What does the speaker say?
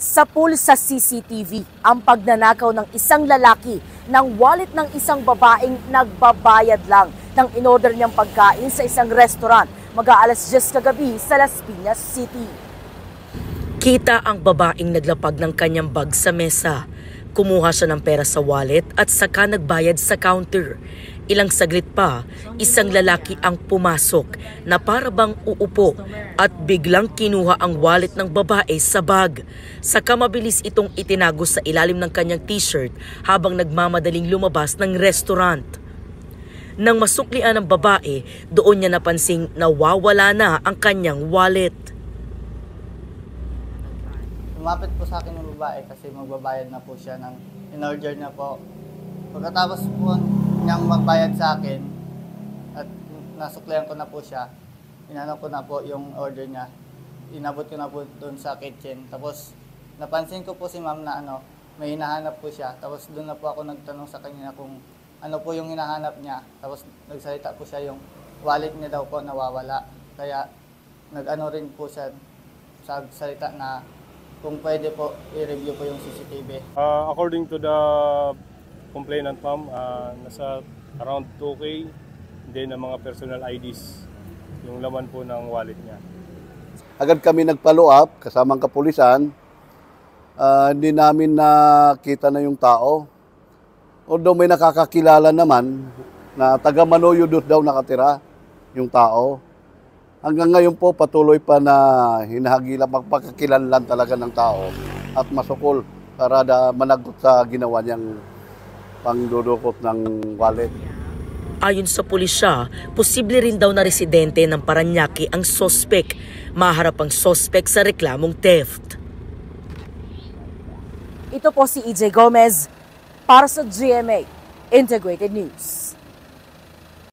Sapul sa CCTV ang pagnanakaw ng isang lalaki ng wallet ng isang babaeng nagbabayad lang ng inorder niyang pagkain sa isang restaurant mag-aalas 10 kagabi sa Las Piñas City. Kita ang babaeng naglapag ng kanyang bag sa mesa. Kumuha siya ng pera sa wallet at saka nagbayad sa counter. Ilang saglit pa, isang lalaki ang pumasok na para bang uupo at biglang kinuha ang wallet ng babae sa bag. Saka mabilis itong itinago sa ilalim ng kanyang t-shirt habang nagmamadaling lumabas ng restaurant. Nang masuklian ng babae, doon niya napansing nawawala na ang kanyang wallet. Lumapit po sa akin yung babae kasi magbabayad na po siya ng in-order niya po. Pagkatapos po niyang magbayad sa akin at nasuklian ko na po siya, inano ko na po yung order niya. Inabot ko na po doon sa kitchen. Tapos napansin ko po si ma'am na may hinahanap po siya. Tapos doon na po ako nagtanong sa kanya kung ano po yung hinahanap niya. Tapos nagsalita po siya yung wallet niya daw po nawawala. Kaya nag-ano rin po siya sa salita na kung pwede po i-review po yung CCTV. According to the complainant ma'am, nasa around 2K din ang mga personal IDs yung laman po ng wallet niya. Agad kami nag-follow up kasamang kapulisan. Hindi namin nakita na yung tao. Although may nakakakilala naman na taga Manoyodot daw nakatira yung tao. Hanggang ngayon po patuloy pa na hinahagilan magpakakilanlan talaga ng tao at masukol para managot sa ginawa niyang pangdudukot ng wallet. Ayon sa pulisya, posible rin daw na residente ng Parañaque ang sospek. Maharap ang sospek sa reklamong theft. Ito po si EJ Gomez para sa GMA Integrated News.